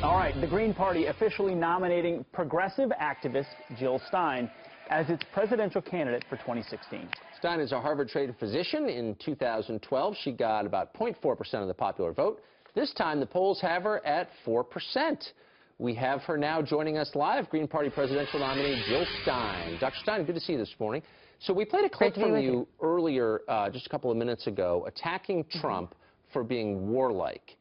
All right, the Green Party officially nominating progressive activist Jill Stein as its presidential candidate for 2016. Stein is a Harvard-trained physician. In 2012, she got about 0.4% of the popular vote. This time, the polls have her at 4%. We have her now joining us live, Green Party presidential nominee Jill Stein. Dr. Stein, good to see you this morning. So we played a clip from you earlier, just a couple of minutes ago, attacking Trump for being warlike.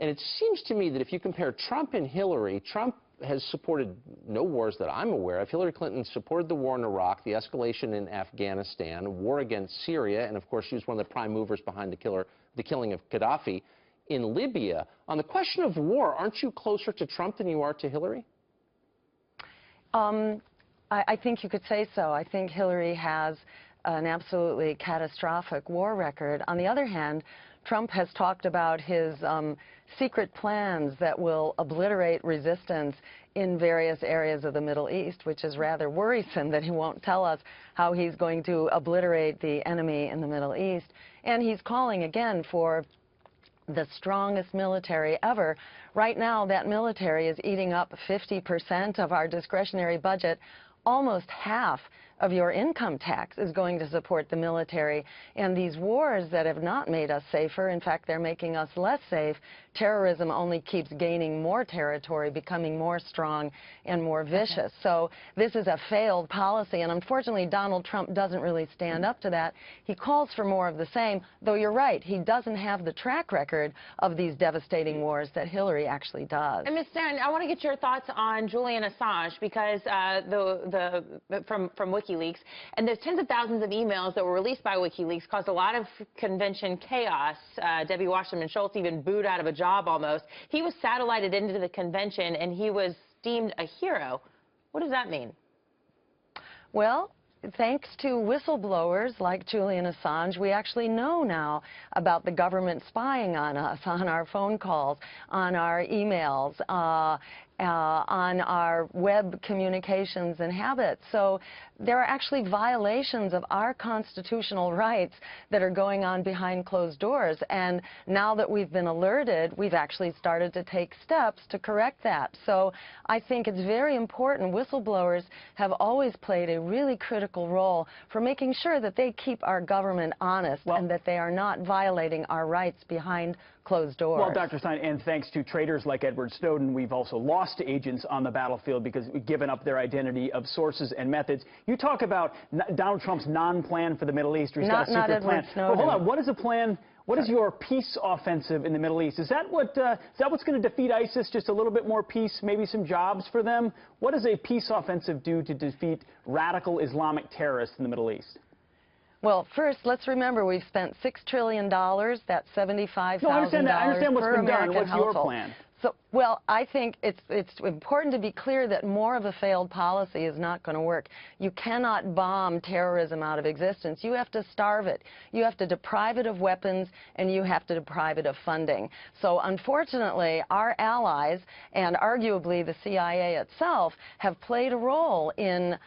And it seems to me that if you compare Trump and Hillary, Trump has supported no wars that I'm aware of. Hillary Clinton supported the war in Iraq, the escalation in Afghanistan, war against Syria, and of course she was one of the prime movers behind the killing of Gaddafi in Libya. On the question of war, aren't you closer to Trump than you are to Hillary? I think you could say so. I think Hillary has an absolutely catastrophic war record. On the other hand, Trump has talked about his secret plans that will obliterate resistance in various areas of the Middle East, which is rather worrisome that he won't tell us how he's going to obliterate the enemy in the Middle East. And he's calling again for the strongest military ever. Right now, that military is eating up 50% of our discretionary budget. Almost half of your income tax is going to support the military. And these wars that have not made us safer, in fact, they're making us less safe. Terrorism only keeps gaining more territory, becoming more strong and more vicious. So this is a failed policy, and unfortunately, Donald Trump doesn't really stand up to that. He calls for more of the same, though you're right, he doesn't have the track record of these devastating wars that Hillary actually does. And Ms. Stein, I want to get your thoughts on Julian Assange, because from WikiLeaks, and those tens of thousands of emails that were released by WikiLeaks caused a lot of convention chaos. Debbie Wasserman Schultz even booed out of a job almost. He was satellited into the convention, and he was deemed a hero. What does that mean? Well, thanks to whistleblowers like Julian Assange, we actually know now about the government spying on us, on our phone calls, on our emails, on our web communications and habits. So there are actually violations of our constitutional rights that are going on behind closed doors. And now that we've been alerted, we've actually started to take steps to correct that. So I think it's very important. Whistleblowers have always played a really critical role for making sure that they keep our government honest and that they are not violating our rights behind closed doors. Well, Dr. Stein, and thanks to traitors like Edward Snowden, we've also lost agents on the battlefield because we've given up their identity of sources and methods. You talk about Donald Trump's non-plan for the Middle East. Or he's got a secret plan. Well, hold on. What is a plan? What is your peace offensive in the Middle East? Is that what's going to defeat ISIS? Just a little bit more peace, maybe some jobs for them? What does a peace offensive do to defeat radical Islamic terrorists in the Middle East? Well, first, let's remember we've spent $6 trillion. That's $75,000 I understand what's per been American done. What's household. your plan? So, well, I think it's important to be clear that more of a failed policy is not going to work. You cannot bomb terrorism out of existence. You have to starve it. You have to deprive it of weapons, and you have to deprive it of funding. So, unfortunately, our allies, and arguably the CIA itself, have played a role in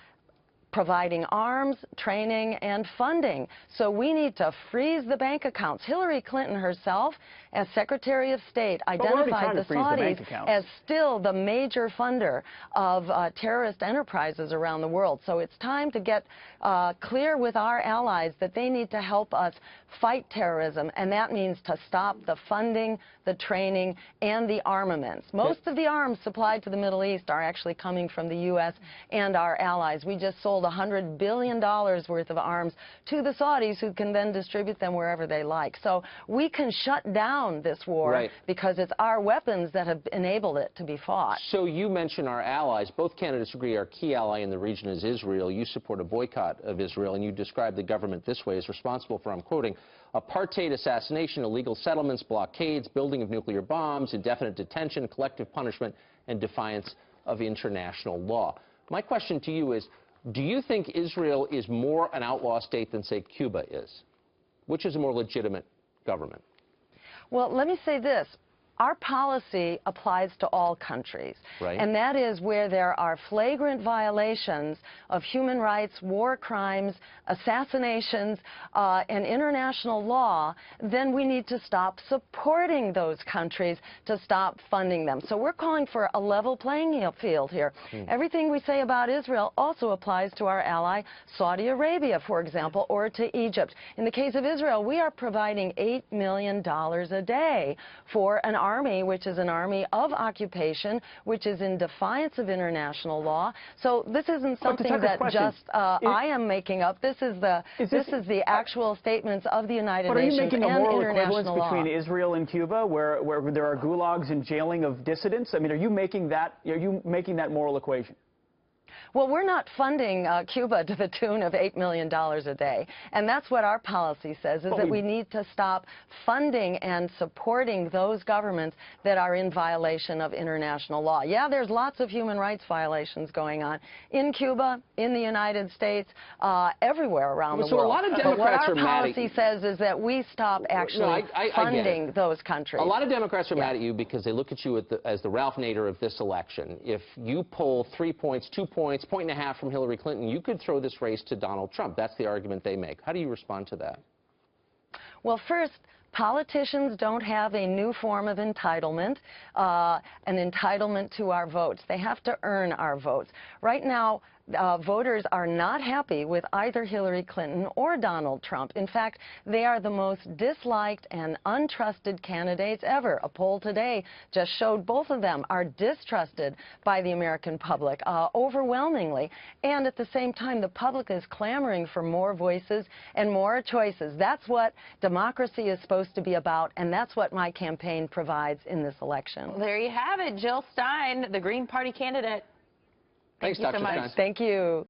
providing arms, training, and funding. So we need to freeze the bank accounts. Hillary Clinton herself, as Secretary of State, identified the Saudis as still the major funder of terrorist enterprises around the world. So it's time to get clear with our allies that they need to help us fight terrorism, and that means to stop the funding, the training, and the armaments. Most of the arms supplied to the Middle East are actually coming from the U.S. and our allies. We just sold $100 billion worth of arms to the Saudis, who can then distribute them wherever they like. So we can shut down this war because it's our weapons that have enabled it to be fought. So you mentioned our allies. Both candidates agree our key ally in the region is Israel. You support a boycott of Israel, and you describe the government this way as responsible for, I'm quoting, apartheid, assassination, illegal settlements, blockades, building of nuclear bombs, indefinite detention, collective punishment, and defiance of international law. My question to you is, do you think Israel is more an outlaw state than, say, Cuba is? Which is a more legitimate government? Well, let me say this. Our policy applies to all countries, right. And that is where there are flagrant violations of human rights, war crimes, assassinations, and international law, then we need to stop supporting those countries, to stop funding them. So we're calling for a level playing field here. Everything we say about Israel also applies to our ally Saudi Arabia, for example, or to Egypt. In the case of Israel, we are providing $8 million a day for an army, which is an army of occupation, which is in defiance of international law. So this isn't something that just I am making up. This is the actual statements of the United Nations and international law. But are you making a moral equivalence between Israel and Cuba, where there are gulags and jailing of dissidents? I mean, are you making that moral equation? Well, we're not funding Cuba to the tune of $8 million a day. And that's what our policy says, is that we need to stop funding and supporting those governments that are in violation of international law. Yeah, there's lots of human rights violations going on in Cuba, in the United States, everywhere around the world. So a lot of Democrats but what our policy says is that we stop actually funding those countries. A lot of Democrats are mad at you because they look at you as the Ralph Nader of this election. If you poll 3 points, 2 points, 1.5 from Hillary Clinton, you could throw this race to Donald Trump. That's the argument they make. How do you respond to that? Well, first, politicians don't have a new form of entitlement, an entitlement to our votes. They have to earn our votes. Right now, voters are not happy with either Hillary Clinton or Donald Trump. In fact, they are the most disliked and untrusted candidates ever. A poll today just showed both of them are distrusted by the American public overwhelmingly. And at the same time, the public is clamoring for more voices and more choices. That's what democracy is supposed to be about, and that's what my campaign provides in this election. Well, there you have it. Jill Stein, the Green Party candidate. Thanks, Dr. Stein. Stein. Thank you.